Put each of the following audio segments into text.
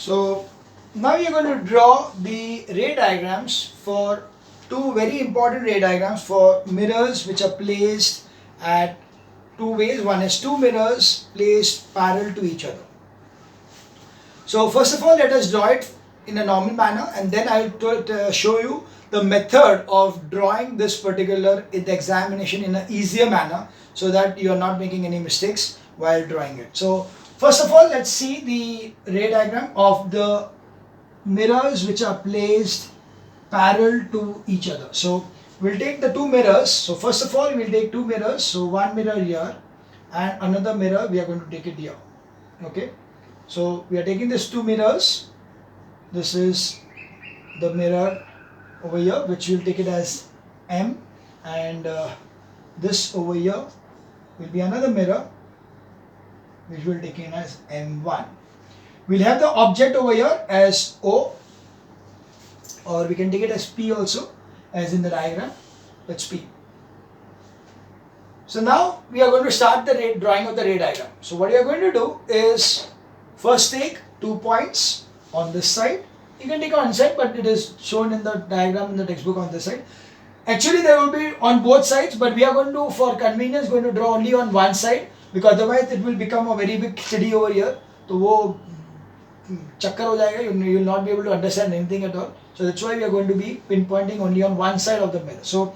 So now you're going to draw the ray diagrams for two very important ray diagrams for mirrors which are placed at two ways. One is two mirrors placed parallel to each other. So first of all, let us draw it in a normal manner, and then I'll show you the method of drawing this particular in the examination in an easier manner, so that you are not making any mistakes while drawing it. So first of all, let's see the ray diagram of the mirrors which are placed parallel to each other. So we'll take the two mirrors. So first of all, we'll take two mirrors. So one mirror here and another mirror we are going to take it here. Okay. So we are taking these two mirrors. This is the mirror over here, which we'll take it as M, and this over here will be another mirror which we'll take in as M1. We'll have the object over here as O, or we can take it as P also, as in the diagram. That's P. So now we are going to start the drawing of the ray diagram. So what you are going to do is first take 2 points on this side. You can take on side, but it is shown in the diagram in the textbook on this side. Actually there will be on both sides, but we are going to, for convenience, going to draw only on one side, because otherwise it will become a very big khichdi over here. So वो चक्कर हो जाएगा, you will not be able to understand anything at all. So that's why we are going to be pinpointing only on one side of the mirror. So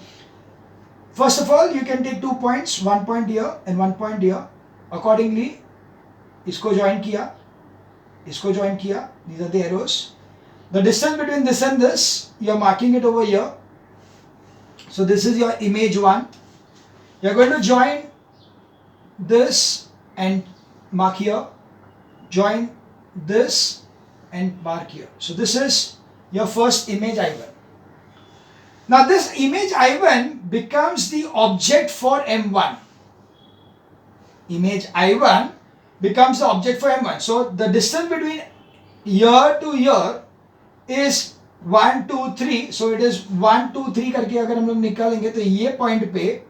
first of all, you can take 2 points, 1 point here and 1 point here. Accordingly, इसको join किया, इसको join किया. These are the arrows. The distance between this and this, you are marking it over here. So this is your image 1. You are going to join this and mark here. Join this and mark here. So this is your first image I1. Now this image I1 becomes the object for M1. Image I1 becomes the object for M1. So the distance between here to here is 1, 2, 3. So it is 1, 2, 3 करके अगर हम लोग निकालेंगे तो ये point पे,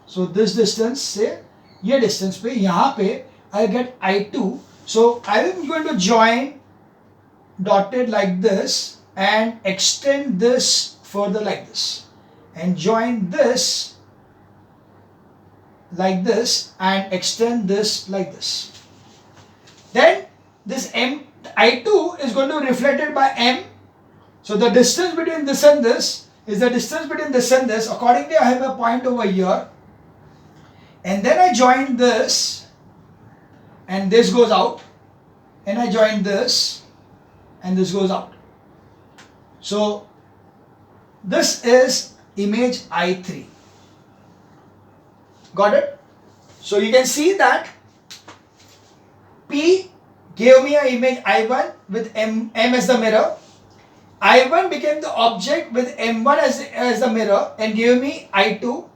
so this distance से ये distance पे, यहाँ पे I get I2. So I am going to join dotted like this and extend this further like this, and join this like this and extend this like this. Then this I2 is going to be reflected by M. So the distance between this and this is the distance between this and this. Accordingly, I have a point over here, and then I join this and this goes out, and I join this and this goes out. So this is image I3. Got it? So you can see that P gave me an image I1 with M as the mirror. I1 became the object with M1 as the mirror and gave me I2.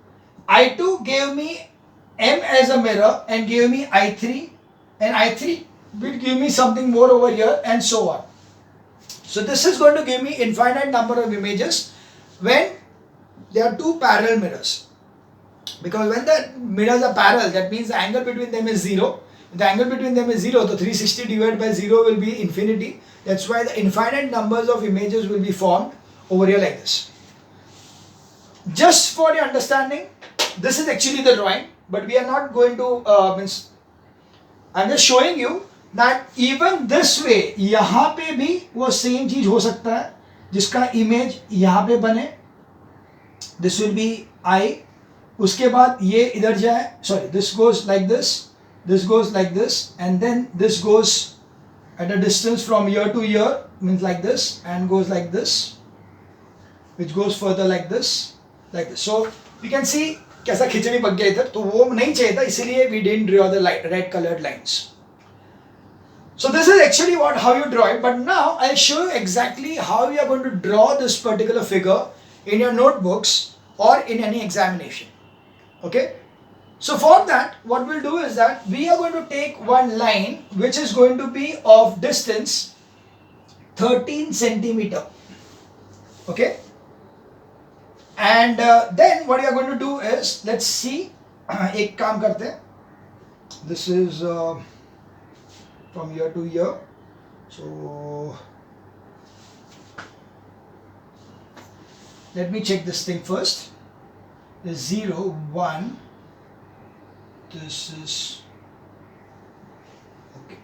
I2 gave me M as a mirror and gave me I3, and I3 will give me something more over here, and so on. So this is going to give me infinite number of images when there are two parallel mirrors. Because when the mirrors are parallel, that means the angle between them is 0. If the angle between them is 0, the 360 divided by 0 will be infinity. That's why the infinite numbers of images will be formed over here like this. Just for your understanding, this is actually the drawing, but we are not going to, I'm just showing you that even this way, यहाँ पे भी वो same चीज हो सकता है, जिसका image यहाँ पे बने. This will be I. उसके बाद ये इधर जाए, sorry, this goes like this goes like this, and then this goes at a distance from here to here, means like this, and goes like this, which goes further like this, like this. So you can see कैसा खिचड़ी पक गया इधर, तो वो नहीं चाहिए था, इसीलिए we didn't draw the red colored lines. So this is actually how you draw it, but now I'll show you exactly how you are going to draw this particular figure in your notebooks or in any examination. Okay? So for that, what we'll do is that we are going to take one line which is going to be of distance 13 centimeter. Okay? And then what you are going to do is, let's see, एक काम करते हैं. This is from here to here. So let me check this thing first. There's 0, 1. This is okay.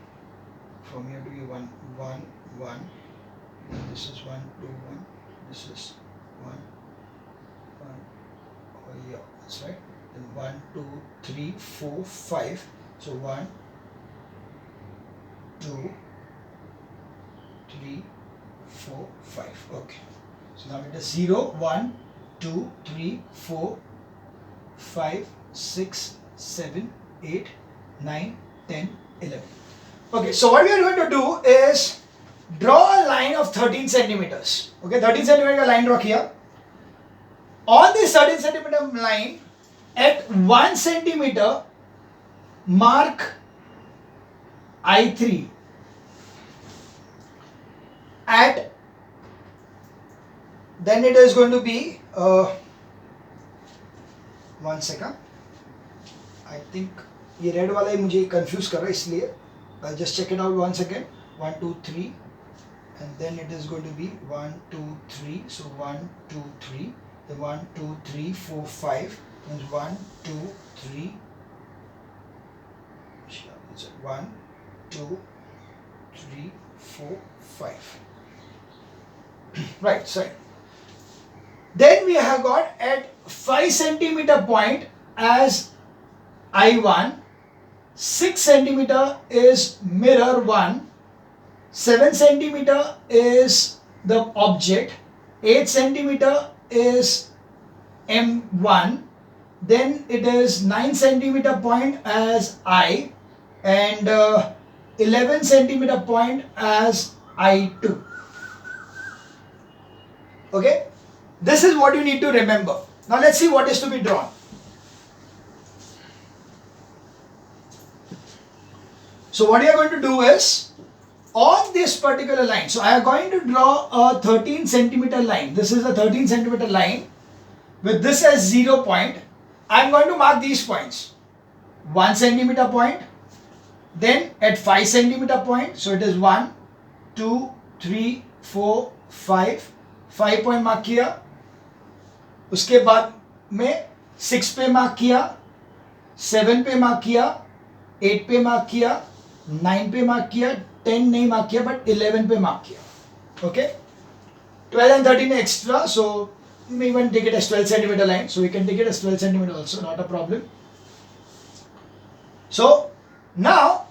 From here to here 1, 1, 1. This is 1, 2, 1. This is 1, 1. Oh yeah, that's right. Then 1, 2, 3, 4, 5. So 1, 2, 3, 4, 5. Okay. So now it is 0, 1, 2, 3, 4, 5, 6, 7, 8, 9, 10, 11. Okay, so what we are going to do is draw a line of 13 centimeters. Okay, 13 centimeter line draw here. On this 13 centimeter line, at 1 centimeter, mark I3. At then it is going to be 1 second. I think ये red वाला ही मुझे confuse कर रहा है इसलिए I'll just check it out once again. 1, 2, 3, and then it is going to be 1, 2, 3. So 1, 2, 3. The 1, 2, 3, 4, 5. And 1, 2, 3. 1, 2, 3, 4, 5. Right, sorry. Then we have got at 5 centimeter point as I1, 6 centimeter is mirror 1, 7 centimeter is the object, 8 centimeter is M1, then it is 9 centimeter point as I, and 11 centimeter point as I2. Okay, this is what you need to remember. Now let's see what is to be drawn. So what you are going to do is, on this particular line, so I am going to draw a 13 centimeter line. This is a 13 centimeter line with this as 0 point. I am going to mark these points. 1 centimeter point, then at 5 centimeter point, so it is 1, 2, 3, 4, 5. 5 point mark किया, उसके बाद में 6 पे mark किया, 7 पे mark किया, 8 पे mark किया, 9 पे मार्क किया, 10 नहीं मार्क किया बट 11 पे मार्क किया. Okay, 12 and 13 extra, so you may even take it as 12 centimeter line, so we can take it as 12 centimeter also, not a problem. So now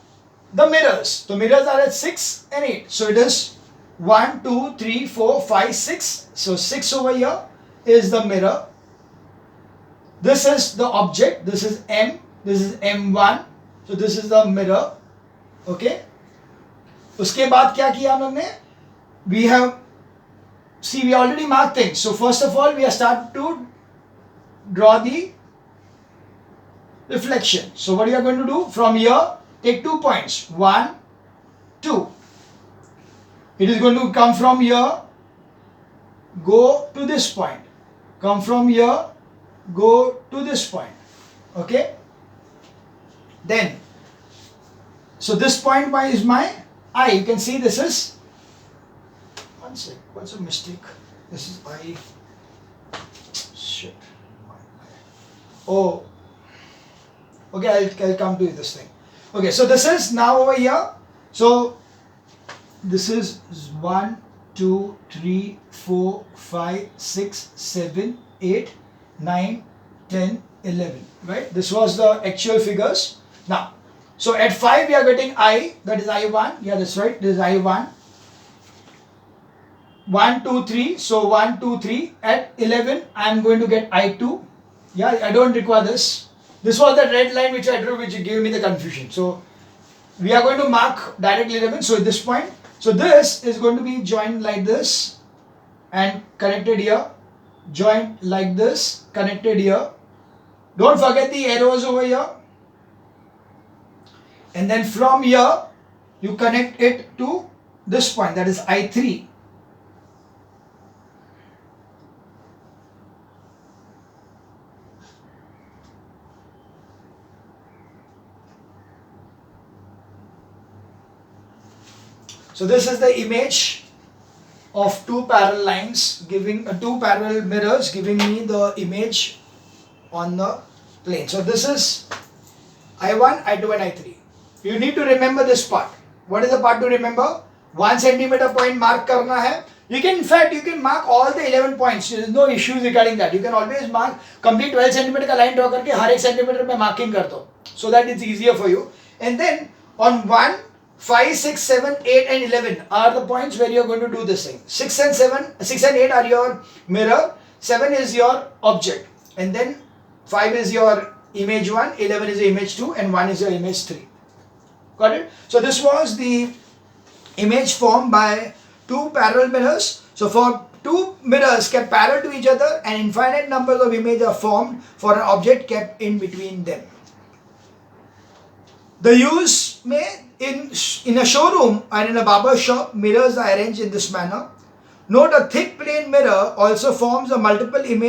the mirrors, the mirrors are at 6 and 8, so it is 1, 2, 3, 4, 5, 6. So 6 over here is the mirror. This is the object. This is M. This is M1. So this is the mirror. Okay. उसके बाद क्या किया हम लोग ने? We have, see, we already marked things. So first of all, we are starting to draw the reflection. So what you are going to do? From here, take 2 points. 1, 2. It is going to come from here, go to this point. Come from here, go to this point. Okay. Then, so this point is my I. You can see this is, one sec, what's a mistake? This is I. Shit. Oh. Okay, I'll come to this thing. Okay, so this is now over here. So this is 1, 2, 3, 4, 5, 6, 7, 8, 9, 10, 11. Right? This was the actual figures. Now, so at 5 we are getting I, that is I1. Yeah, that's right. This is I1. 1, 2, 3. So 1, 2, 3. At 11, I am going to get I2. Yeah, I don't require this. This was the red line which I drew, which gave me the confusion. So we are going to mark directly 11. So at this point, so this is going to be joined like this and connected here. Joined like this, connected here. Don't forget the arrows over here. And then from here, you connect it to this point, that is I3. So this is the image of two parallel lines giving two parallel mirrors giving me the image on the plane. So this is I1, I2 and I3. You need to remember this part. What is the part to remember? 1 centimeter point mark karna hai. You can, in fact, you can mark all the 11 points. There is no issues regarding that. You can always mark complete 12 centimeter का line draw करके हर एक centimeter में marking कर दो, so that it's easier for you. And then on 1, 5, 6, 7, 8 and 11 are the points where you are going to do this thing. 6 and 8 are your mirror, 7 is your object, and then 5 is your image 1, 11 is your image 2 and 1 is your image 3. Got it? So this was the image formed by two parallel mirrors. So for two mirrors kept parallel to each other, an infinite numbers of images are formed for an object kept in between them. The use may in a showroom and in a barber shop, mirrors are arranged in this manner. Note a thick plane mirror also forms a multiple multiple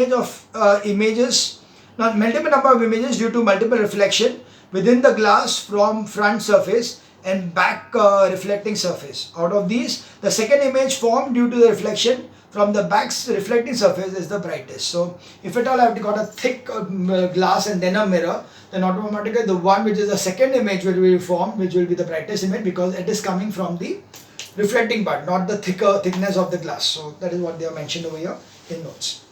number of images due to multiple reflection within the glass from front surface and back reflecting surface. Out of these, the second image formed due to the reflection from the back's reflecting surface is the brightest. So if at all I have got a thick glass and then a mirror, then automatically the one which is the second image will be formed, which will be the brightest image, because it is coming from the reflecting part, not the thickness of the glass. So that is what they have mentioned over here in notes.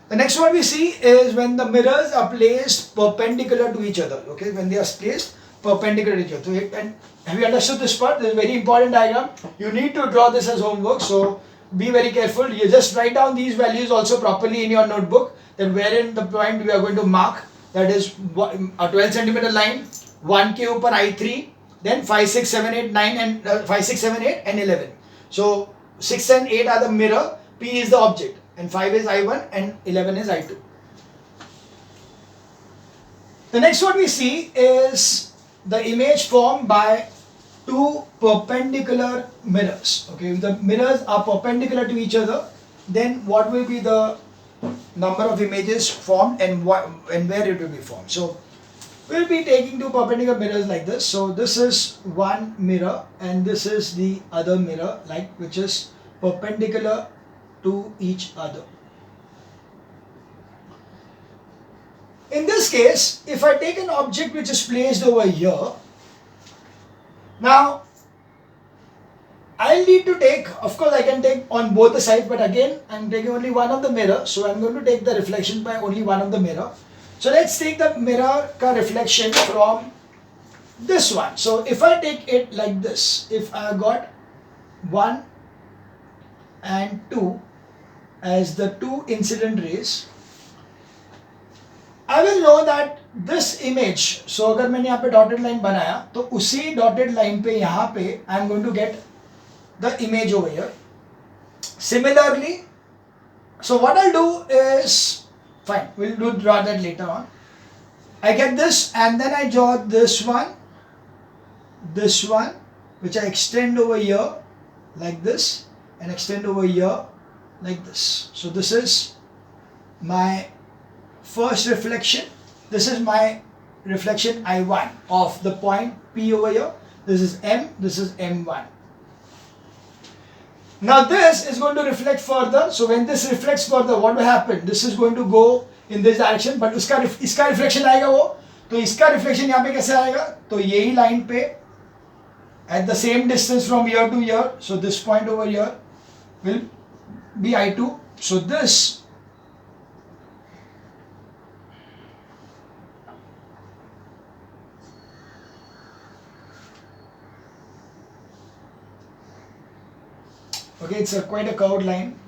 The next one we see is when the mirrors are placed perpendicular to each other. Okay, when they are placed perpendicular to each other. So, and have you understood this part? This is a very important diagram. You need to draw this as homework. So be very careful. You just write down these values also properly in your notebook. Then wherein the point we are going to mark, that is a 12 centimeter line, 1 के ऊपर I3, then 5, 6, 7, 8, 9 and 5, 6, 7, 8 and 11. So 6 and 8 are the mirror, P is the object, and 5 is I1 and 11 is I2. The next one we see is the image formed by two perpendicular mirrors. Okay, if the mirrors are perpendicular to each other, then what will be the number of images formed and where it will be formed? So we'll be taking two perpendicular mirrors like this. So this is one mirror and this is the other mirror, like which is perpendicular to each other. In this case, if I take an object which is placed over here, now I'll need to take, of course I can take on both the sides, but again I'm taking only one of the mirror, so I'm going to take the reflection by only one of the mirror. So let's take the mirror ka reflection from this one. So if I take it like this, if I got 1 and 2 as the two incident rays, I will know that this image, so अगर मैंने यहाँ पे dotted line बनाया, तो उसी dotted line पे यहाँ पे I am going to get the image over here. Similarly, so what I'll do is, fine, we'll draw that later on. I get this and then I draw this one, which I extend over here like this and extend over here like this. So this is my first reflection. This is my reflection I1 of the point P over here. This is M, this is M1. Now this is going to reflect further. So when this reflects further, what will happen? This is going to go in this direction, but इसका reflection आएगा वो, तो इसका reflection यहाँ पे कैसे आएगा? तो यही line पे at the same distance from here to here, so this point over here will be I2. So this okay, it's quite a curved line.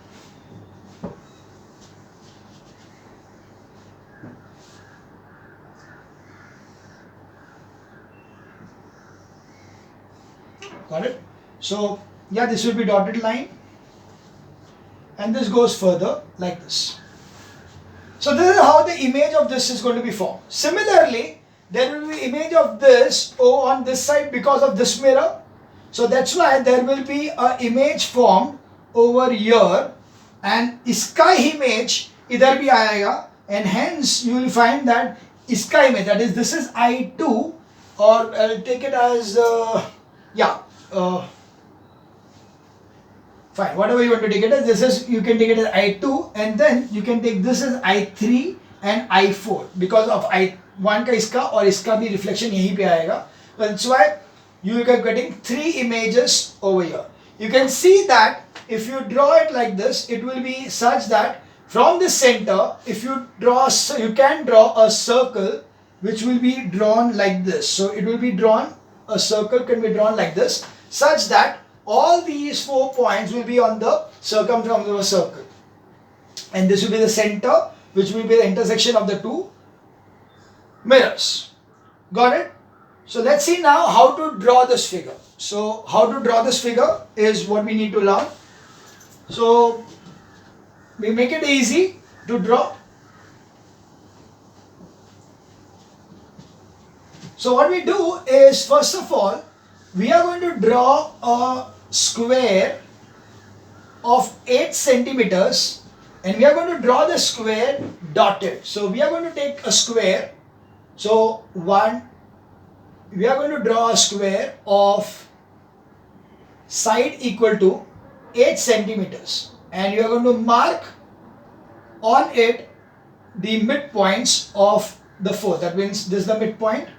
Got it? So yeah, this will be dotted line and this goes further like this. So this is how the image of this is going to be formed. Similarly, there will be image of this on this side because of this mirror. So that's why there will be an image formed over here and iska image idhar bhi aayega, and hence you will find that iska image, that is this is I2, or I'll take it as Fine, whatever you want to take it as, this is, you can take it as I2, and then you can take this as I3 and I4 because of I1 का इसका और इसका भी reflection यहीं पे आएगा. That's why you are getting 3 images over here. You can see that if you draw it like this, it will be such that from the center, if you draw, you can draw a circle which will be drawn like this. So it will be drawn, a circle can be drawn like this, such that all these 4 points will be on the circumference of a circle. And this will be the center, which will be the intersection of the 2 mirrors. Got it? So let's see now how to draw this figure. So how to draw this figure is what we need to learn. So we make it easy to draw. So what we do is, first of all, we are going to draw a square of 8 centimeters, and we are going to draw the square dotted. So we are going to take a square. So we are going to draw a square of side equal to 8 centimeters, and you are going to mark on it the midpoints of the 4. That means this is the midpoint.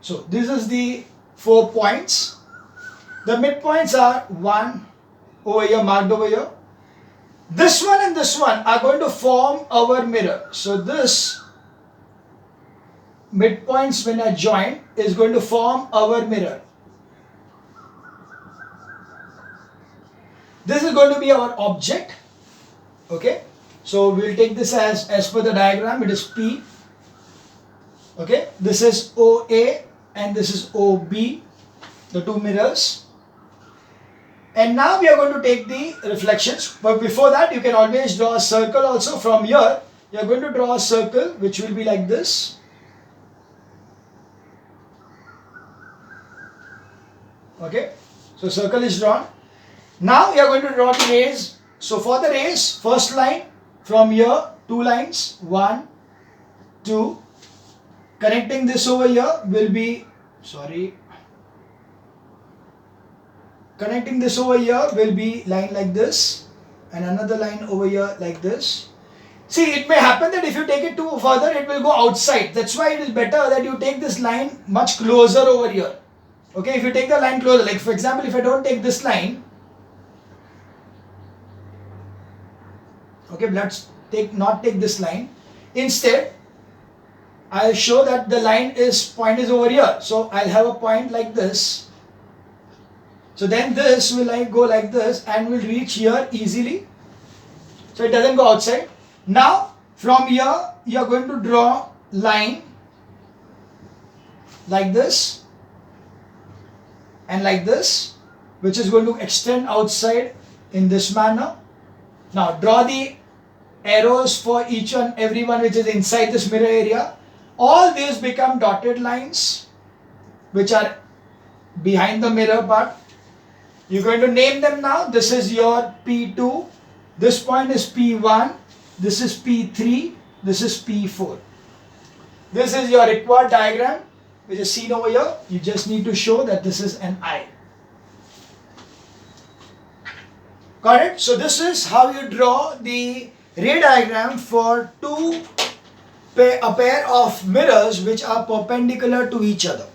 So this is the 4 points. The midpoints are 1 over here, marked over here. This one and this one are going to form our mirror. So this midpoints, when are joined, is going to form our mirror. This is going to be our object. Okay. So we'll take this as per the diagram. It is P. Okay. This is OA and this is OB, the 2 mirrors. And now we are going to take the reflections. But before that, you can always draw a circle also. From here, you are going to draw a circle which will be like this. Okay. So circle is drawn. Now you are going to draw the rays. So for the rays, first line from here, 2 lines, 1, 2. Connecting this over here will be, connecting this over here will be line like this, and another line over here like this. See, it may happen that if you take it too further, it will go outside. That's why it is better that you take this line much closer over here. Okay, if you take the line closer, like for example, if I don't take this line, okay, let's not take this line. Instead, I'll show that the point is over here. So I'll have a point like this. So then this will go like this and will reach here easily. So it doesn't go outside. Now from here you are going to draw line like this and like this, which is going to extend outside in this manner. Now draw the arrows for each and every one which is inside this mirror area. All these become dotted lines which are behind the mirror part. You're going to name them now. This is your P2. This point is P1. This is P3. This is P4. This is your required diagram which is seen over here. You just need to show that this is an eye. Got it? So this is how you draw the ray diagram for a pair of mirrors which are perpendicular to each other.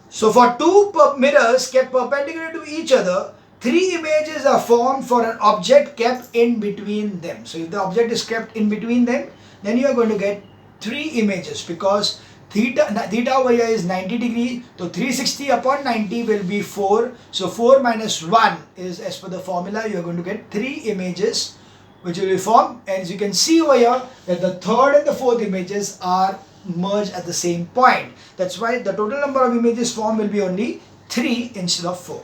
So for 2 mirrors kept perpendicular to each other, 3 images are formed for an object kept in between them. So if the object is kept in between them, then you are going to get 3 images, because theta over here is 90 degrees. So 360 upon 90 will be 4. So 4 minus 1 is, as per the formula, you are going to get 3 images which will be formed. And as you can see over here, that the 3rd and the 4th images are merged at the same point. That's why the total number of images formed will be only 3 instead of 4.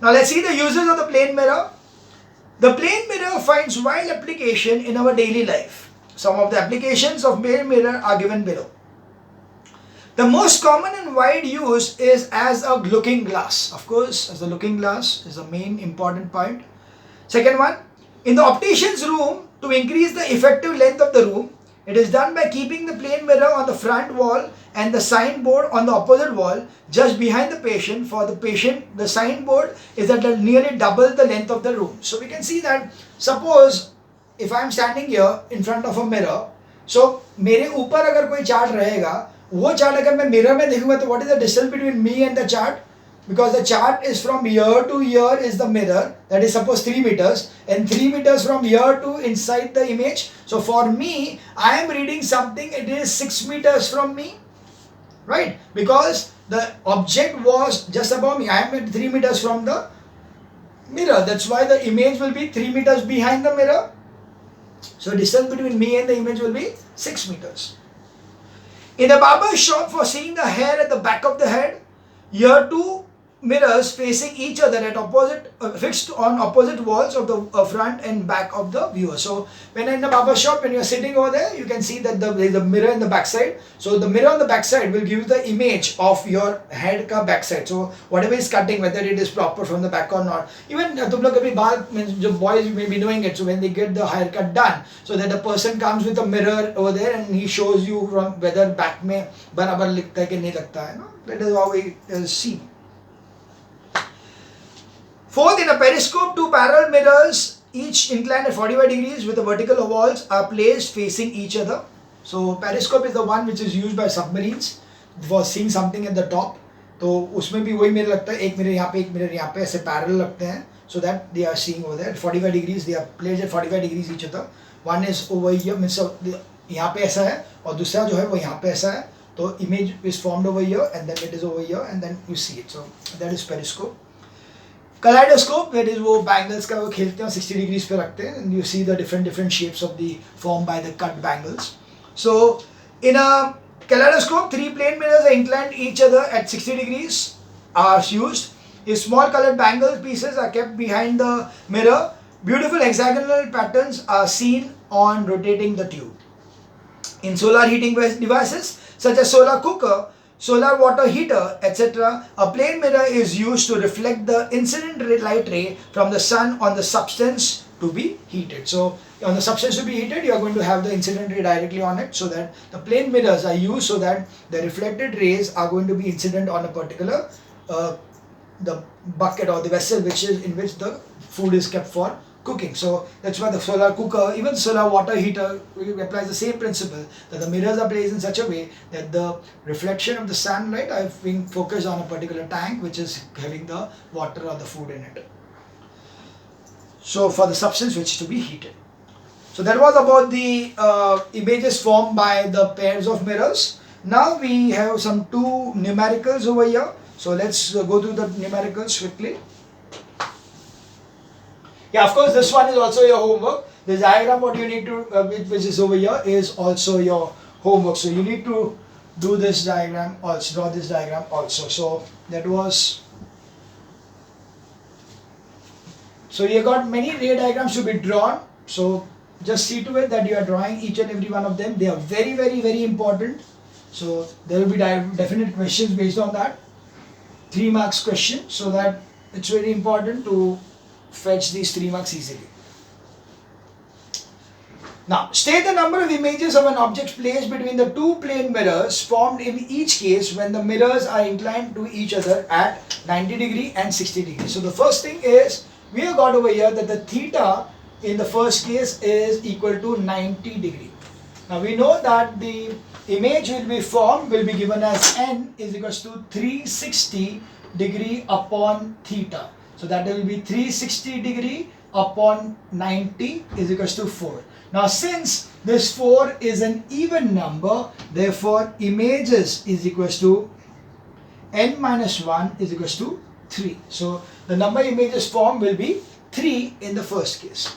Now let's see the uses of the plane mirror. The plane mirror finds wide application in our daily life. Some of the applications of plane mirror are given below. The most common and wide use is as a looking glass. Of course, as the looking glass is the main important point. Second one, in the optician's room, To increase the effective length of the room, it is done by keeping the plane mirror on the front wall and the signboard on the opposite wall just behind the patient. For the patient, the signboard is at nearly double the length of the room. So we can see that, suppose if I am standing here in front of a mirror, so मेरे ऊपर अगर कोई chart रहेगा, वो chart अगर मैं mirror में देखूंगा तो what is the distance between me and the chart? Because the chart is from here to here is the mirror, that is suppose 3 meters, and 3 meters from here to inside the image. So for me, I am reading something, it is 6 meters from me, right? Because the object was just above me. I am at 3 meters from the mirror. That's why the image will be 3 meters behind the mirror. So distance between me and the image will be 6 meters. In a barber shop, for seeing the hair at the back of the head, here two mirrors facing each other at opposite, fixed on opposite walls of the front and back of the viewer. So when in the barber shop, when you are sitting over there, you can see that there is a mirror in the back side. So the mirror on the back side will give you the image of your head ka back side. So whatever is cutting, whether it is proper from the back or not. Even tum log kabhi baal, the boys may be doing it. So when they get the haircut done, so that the person comes with a mirror over there and he shows you from whether back mein barabar likhta hai ki nahi lagta hai. No? That is how we see. Fourth, in a periscope, two parallel mirrors, each inclined at 45 degrees with the vertical walls, are placed facing each other. So periscope is the one which is used by submarines for seeing something at the top. तो उसमें भी वही mirror लगता है, एक mirror यहाँ पे एक मिरर यहाँ पे ऐसे पैरेलल लगते हैं, so that they are seeing over there 45 degrees. They are placed at 45 degrees each other. One is over here, means यहाँ पे ऐसा है और दूसरा जो है वो यहाँ पे ऐसा है. तो image is formed over here and then it is over here and then you see it. So that is periscope. Kaleidoscope, that is वो bangles का वो खेलते हैं 60 degrees पे रखते हैं and you see the different shapes of the formed by the cut bangles. So in a kaleidoscope, three plane mirrors are inclined each other at 60 degrees are used. Small colored bangle pieces are kept behind the mirror. Beautiful hexagonal patterns are seen on rotating the tube. In solar heating devices such as solar cooker, solar water heater, etc., a plane mirror is used to reflect the incident light ray from the sun on the substance to be heated. So on the substance to be heated, you are going to have the incident ray directly on it, so that the plane mirrors are used so that the reflected rays are going to be incident on a particular the bucket or the vessel which is in which the food is kept for cooking. So that's why the solar cooker, even solar water heater, applies the same principle, that the mirrors are placed in such a way that the reflection of the sunlight are being focused on a particular tank which is having the water or the food in it. So for the substance which is to be heated. So that was about the images formed by the pairs of mirrors. Now we have some two numericals over here. So let's go through the numericals quickly. Yeah, of course, this one is also your homework. This diagram, what you need to, which is over here, is also your homework. So you need to do this diagram also, draw this diagram also. So that was. So you got many ray diagrams to be drawn. So just see to it that you are drawing each and every one of them. They are very, very, very important. So there will be definite questions based on that. 3 marks question, so that it's very important to fetch these 3 marks easily. Now, state the number of images of an object placed between the two plane mirrors formed in each case when the mirrors are inclined to each other at 90 degree and 60 degree. So the first thing is, we have got over here that the theta in the first case is equal to 90 degree. Now we know that the image will be formed, will be given as n is equals to 360 degree upon theta. So that will be 360 degree upon 90 is equals to 4. Now since this 4 is an even number, therefore images is equals to n minus 1 is equals to 3. So the number images formed will be 3 in the first case.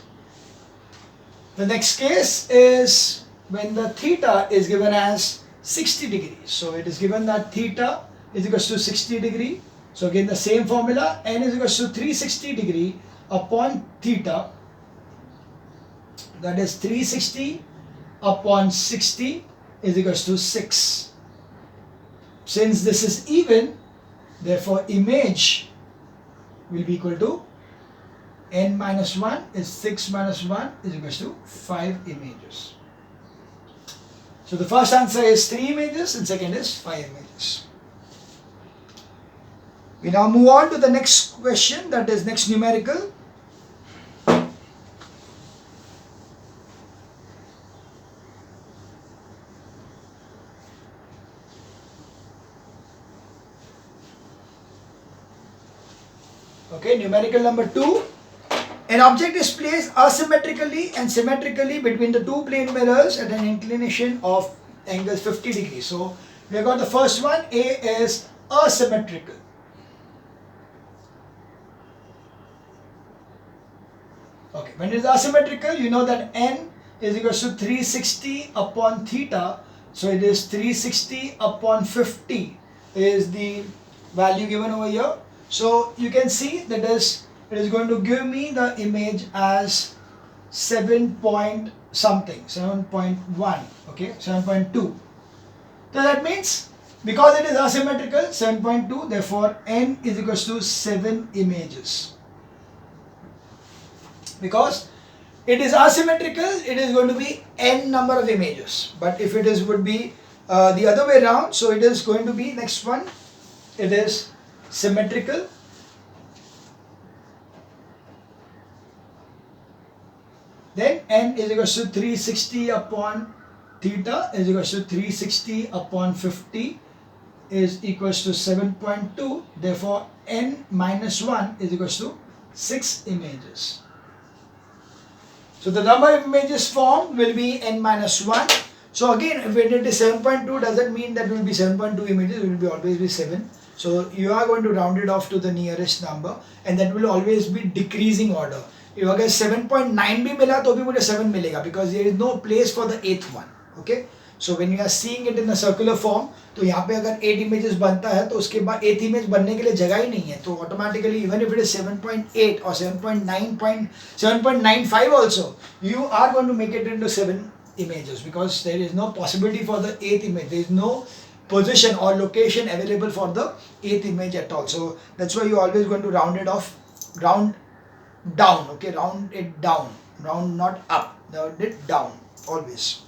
The next case is when the theta is given as 60 degrees. So it is given that theta is equals to 60 degree. So again the same formula, n is equals to 360 degree upon theta, that is 360 upon 60 is equals to 6. Since this is even, therefore image will be equal to n minus 1 is 6 minus 1 is equals to 5 images. So the first answer is 3 images and second is 5 images. We now move on to the next question, that is next numerical. Okay, numerical number 2. An object is placed asymmetrically and symmetrically between the two plane mirrors at an inclination of angles 50 degrees. So we have got the first one, A is asymmetrical. Okay, when it is asymmetrical, you know that n is equal to 360 upon theta. So it is 360 upon 50 is the value given over here. So you can see that it is going to give me the image as 7 point something, 7.1, okay, 7.2. So that means because it is asymmetrical, 7.2, therefore n is equal to 7 images. Because it is asymmetrical, it is going to be n number of images. But if it is would be the other way around, so it is going to be next one, it is symmetrical. Then n is equal to 360 upon theta is equal to 360 upon 50 is equals to 7.2. Therefore, n minus 1 is equals to 6 images. So the number of images formed will be n minus 1. So again, if it is 7.2, does that mean that will be 7.2 images? It will be always be 7. So you are going to round it off to the nearest number, and that will always be decreasing order. If अगर 7.9 भी मिला तो भी मुझे 7 मिलेगा, because there is no place for the 8th one. Okay, so when you are seeing it in a circular form, तो यहाँ पे अगर 8 images बनता है तो उसके बाद 8th image बनने के लिए जगह ही नहीं है, तो automatically even if it is 7.8 or 7.95 also, you are going to make it into 7 images, because there is no possibility for the 8th image. There is no position or location available for the 8th image at all. So that's why you are always going to round it off, round down, okay, round it down, round not up, round it down always.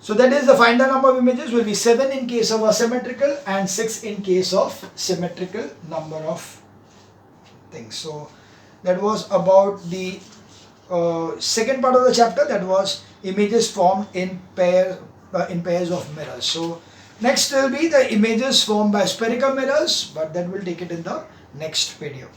So that is the final number of images will be 7 in case of asymmetrical and 6 in case of symmetrical number of things. So that was about the second part of the chapter, that was images formed in pairs of mirrors. So next will be the images formed by spherical mirrors, but that will take it in the next video.